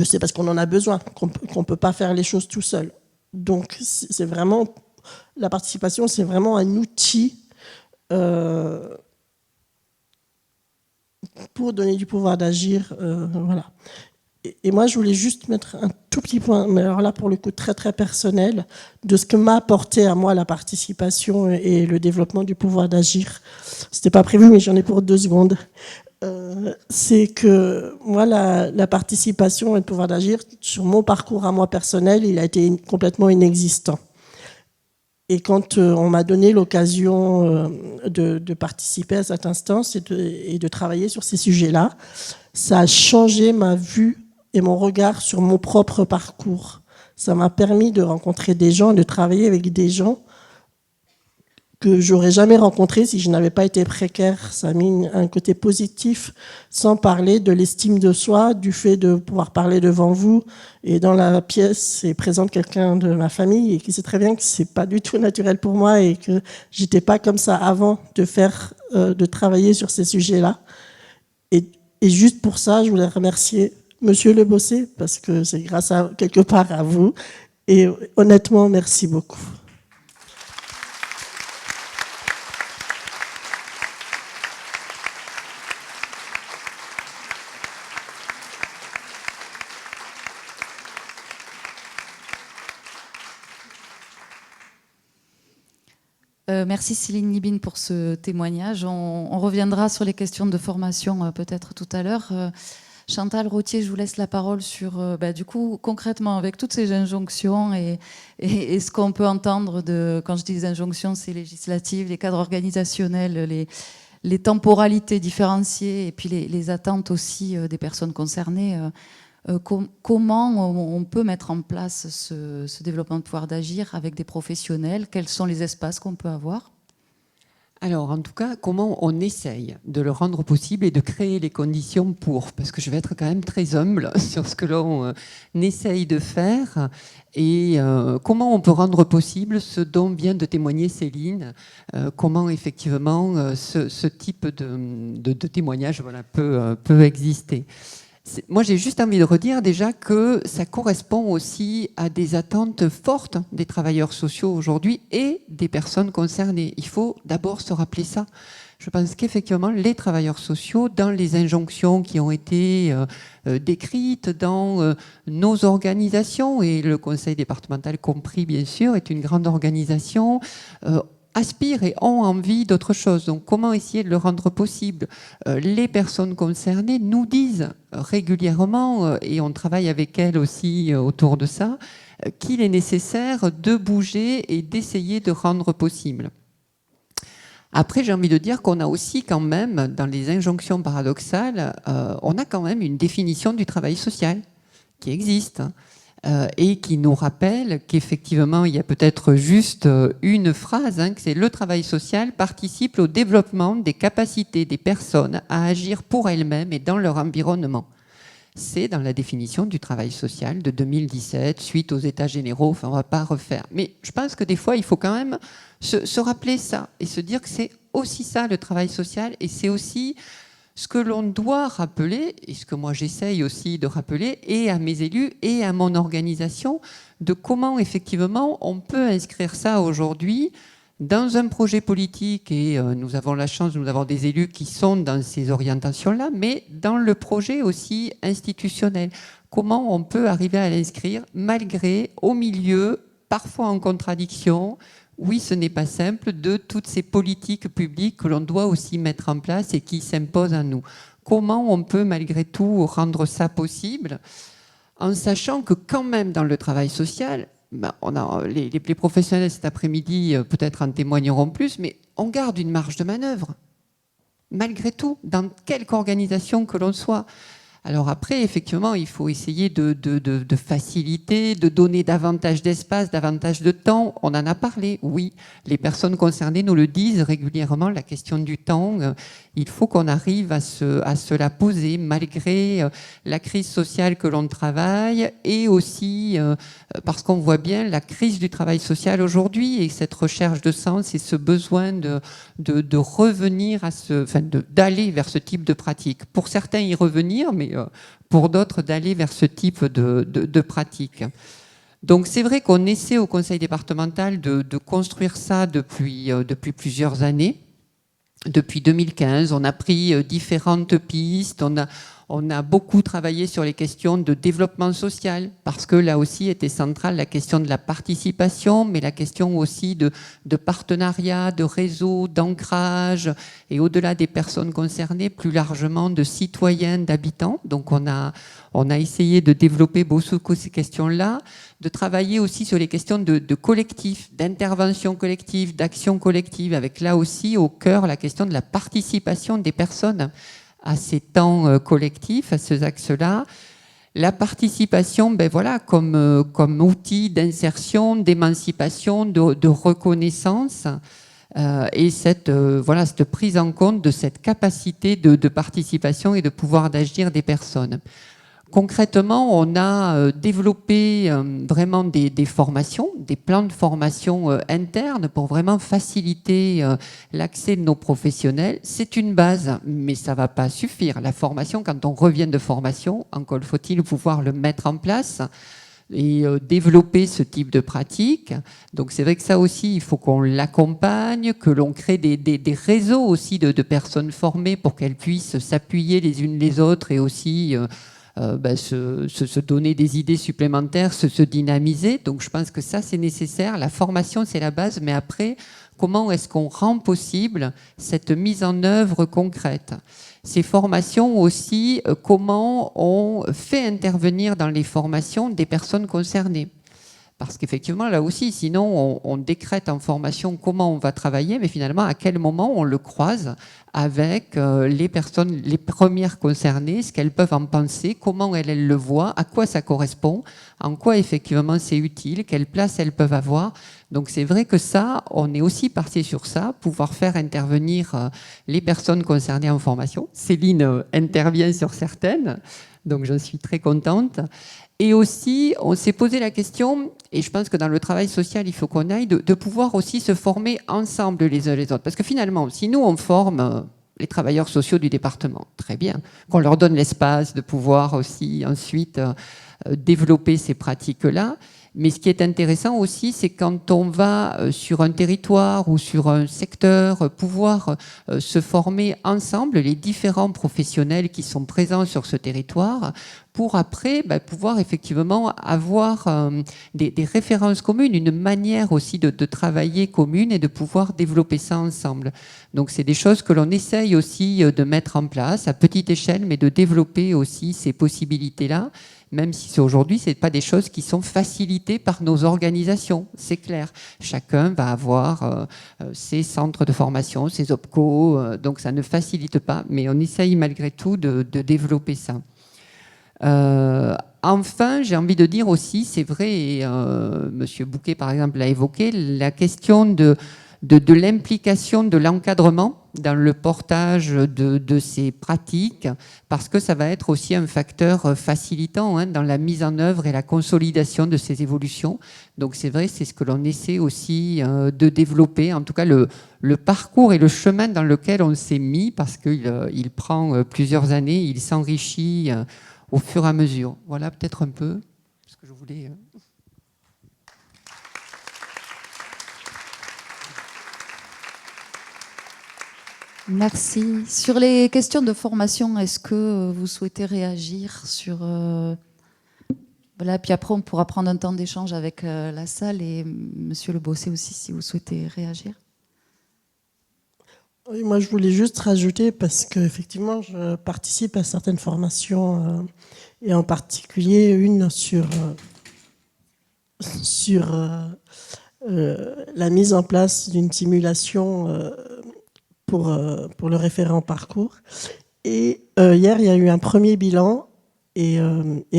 c'est parce qu'on en a besoin, qu'on ne peut pas faire les choses tout seul. Donc, c'est vraiment, la participation, c'est vraiment un outil pour donner du pouvoir d'agir. Voilà. Et moi, je voulais juste mettre un tout petit point, mais alors là, pour le coup, très, très personnel, de ce que m'a apporté à moi la participation et le développement du pouvoir d'agir. C'était pas prévu, mais j'en ai pour 2 secondes. C'est que moi, la participation et le pouvoir d'agir, sur mon parcours à moi personnel, il a été complètement inexistant. Et quand on m'a donné l'occasion de participer à cette instance et de travailler sur ces sujets-là, ça a changé ma vue et mon regard sur mon propre parcours. Ça m'a permis de rencontrer des gens, de travailler avec des gens que j'aurais jamais rencontrés si je n'avais pas été précaire. Ça a mis un côté positif, sans parler de l'estime de soi, du fait de pouvoir parler devant vous. Et dans la pièce est présente quelqu'un de ma famille et qui sait très bien que c'est pas du tout naturel pour moi et que j'étais pas comme ça avant de travailler sur ces sujets-là. Et juste pour ça, je voulais remercier Monsieur Le Bossé, parce que c'est grâce à, quelque part, à vous. Et honnêtement, merci beaucoup. Merci Céline Nibine pour ce témoignage. On reviendra sur les questions de formation peut-être tout à l'heure. Chantal Rottier, je vous laisse la parole sur, du coup, concrètement, avec toutes ces injonctions et ce qu'on peut entendre quand je dis les injonctions, c'est législative, les cadres organisationnels, les temporalités différenciées et puis les attentes aussi des personnes concernées. Comment on peut mettre en place ce développement de pouvoir d'agir avec des professionnels? Quels sont les espaces qu'on peut avoir? Alors, en tout cas, comment on essaye de le rendre possible et de créer les conditions pour, parce que je vais être quand même très humble sur ce que l'on essaye de faire et comment on peut rendre possible ce dont vient de témoigner Céline, comment effectivement ce type de témoignage peut exister. Moi, j'ai juste envie de redire déjà que ça correspond aussi à des attentes fortes des travailleurs sociaux aujourd'hui et des personnes concernées. Il faut d'abord se rappeler ça. Je pense qu'effectivement, les travailleurs sociaux, dans les injonctions qui ont été décrites dans nos organisations, et le conseil départemental compris, bien sûr, est une grande organisation, aspirent et ont envie d'autre chose. Donc, comment essayer de le rendre possible? Les personnes concernées nous disent régulièrement, et on travaille avec elles aussi autour de ça, qu'il est nécessaire de bouger et d'essayer de rendre possible. Après, j'ai envie de dire qu'on a aussi quand même, dans les injonctions paradoxales, on a quand même une définition du travail social qui existe, et qui nous rappelle qu'effectivement, il y a peut-être juste une phrase, que c'est « le travail social participe au développement des capacités des personnes à agir pour elles-mêmes et dans leur environnement ». C'est dans la définition du travail social de 2017, suite aux États généraux, enfin on ne va pas refaire. Mais je pense que des fois, il faut quand même se rappeler ça et se dire que c'est aussi ça le travail social et c'est aussi ce que l'on doit rappeler, et ce que moi j'essaye aussi de rappeler, et à mes élus et à mon organisation, de comment effectivement on peut inscrire ça aujourd'hui dans un projet politique, et nous avons la chance, nous avons des élus qui sont dans ces orientations-là, mais dans le projet aussi institutionnel. Comment on peut arriver à l'inscrire malgré, au milieu, parfois en contradiction, oui, ce n'est pas simple, de toutes ces politiques publiques que l'on doit aussi mettre en place et qui s'imposent à nous. Comment on peut malgré tout rendre ça possible en sachant que quand même dans le travail social, on a les professionnels cet après-midi peut-être en témoigneront plus, mais on garde une marge de manœuvre. Malgré tout, dans quelque organisation que l'on soit. Alors après, effectivement, il faut essayer de faciliter, de donner davantage d'espace, davantage de temps. On en a parlé, oui. Les personnes concernées nous le disent régulièrement, la question du temps. Il faut qu'on arrive à se la poser malgré la crise sociale que l'on travaille et aussi parce qu'on voit bien la crise du travail social aujourd'hui et cette recherche de sens et ce besoin de revenir d'aller vers ce type de pratique. Pour certains, y revenir, mais pour d'autres, d'aller vers ce type de pratique. Donc c'est vrai qu'on essaie au conseil départemental de construire ça depuis plusieurs années. Depuis 2015, on a pris différentes pistes, on a beaucoup travaillé sur les questions de développement social, parce que là aussi était centrale la question de la participation, mais la question aussi de partenariat, de réseau, d'ancrage, et au-delà des personnes concernées, plus largement de citoyens, d'habitants. Donc on a essayé de développer beaucoup ces questions-là, de travailler aussi sur les questions de collectif, d'intervention collective, d'action collective, avec là aussi au cœur la question de la participation des personnes à ces temps collectifs, à ces axes-là. La participation, comme outil d'insertion, d'émancipation, de reconnaissance, et cette prise en compte de cette capacité de participation et de pouvoir d'agir des personnes. Concrètement, on a développé vraiment des formations, des plans de formation internes pour vraiment faciliter l'accès de nos professionnels. C'est une base, mais ça ne va pas suffire. La formation, quand on revient de formation, encore faut-il pouvoir le mettre en place et développer ce type de pratique. Donc c'est vrai que ça aussi, il faut qu'on l'accompagne, que l'on crée des réseaux aussi de personnes formées pour qu'elles puissent s'appuyer les unes les autres et aussi se donner des idées supplémentaires, se dynamiser. Donc je pense que ça c'est nécessaire. La formation c'est la base, mais après, comment est-ce qu'on rend possible cette mise en œuvre concrète ? Ces formations aussi, comment on fait intervenir dans les formations des personnes concernées ? Parce qu'effectivement, là aussi, sinon, on décrète en formation comment on va travailler, mais finalement, à quel moment on le croise avec les personnes, les premières concernées, ce qu'elles peuvent en penser, comment elles le voient, à quoi ça correspond, en quoi effectivement c'est utile, quelle place elles peuvent avoir. Donc c'est vrai que ça, on est aussi parti sur ça, pouvoir faire intervenir les personnes concernées en formation. Céline intervient sur certaines, donc j'en suis très contente. Et aussi, on s'est posé la question, et je pense que dans le travail social, il faut qu'on aille, de pouvoir aussi se former ensemble les uns les autres. Parce que finalement, si nous, on forme les travailleurs sociaux du département, très bien, qu'on leur donne l'espace de pouvoir aussi ensuite développer ces pratiques-là. Mais ce qui est intéressant aussi, c'est quand on va sur un territoire ou sur un secteur, pouvoir se former ensemble, les différents professionnels qui sont présents sur ce territoire, pour après pouvoir effectivement avoir des références communes, une manière aussi de travailler commune et de pouvoir développer ça ensemble. Donc c'est des choses que l'on essaye aussi de mettre en place à petite échelle, mais de développer aussi ces possibilités-là, même si aujourd'hui, ce n'est pas des choses qui sont facilitées par nos organisations, c'est clair. Chacun va avoir ses centres de formation, ses OPCO, donc ça ne facilite pas, mais on essaye malgré tout de développer ça. Enfin, j'ai envie de dire aussi, c'est vrai, et Monsieur Bouquet par exemple l'a évoqué, la question de l'implication de l'encadrement dans le portage de ces pratiques, parce que ça va être aussi un facteur facilitant dans la mise en œuvre et la consolidation de ces évolutions. Donc c'est vrai, c'est ce que l'on essaie aussi de développer, en tout cas le parcours et le chemin dans lequel on s'est mis, parce qu'il prend plusieurs années, il s'enrichit au fur et à mesure. Voilà peut-être un peu ce que je voulais... Merci. Sur les questions de formation, est-ce que vous souhaitez réagir sur... Voilà, puis après, on pourra prendre un temps d'échange avec la salle et Monsieur Le Bossé aussi, si vous souhaitez réagir. Oui, moi, je voulais juste rajouter, parce qu'effectivement, je participe à certaines formations, et en particulier une sur la mise en place d'une simulation pour le référent parcours. Et hier, il y a eu un premier bilan Et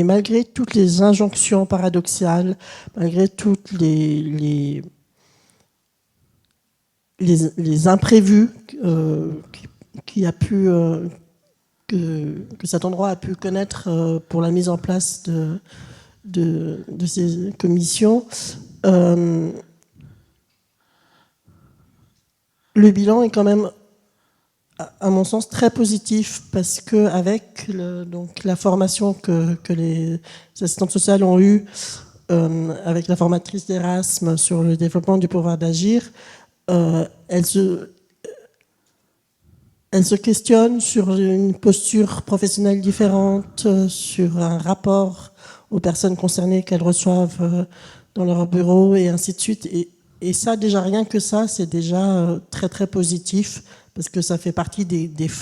malgré toutes les injonctions paradoxales, malgré toutes les imprévus que cet endroit a pu connaître pour la mise en place de ces commissions, le bilan est quand même, à mon sens, très positif, parce qu'avec la formation que les assistantes sociales ont eue, avec la formatrice d'Erasme sur le développement du pouvoir d'agir, elles se questionnent sur une posture professionnelle différente, sur un rapport aux personnes concernées qu'elles reçoivent dans leur bureau, et ainsi de suite. Et ça, déjà, rien que ça, c'est déjà très, très positif, parce que ça fait partie des freins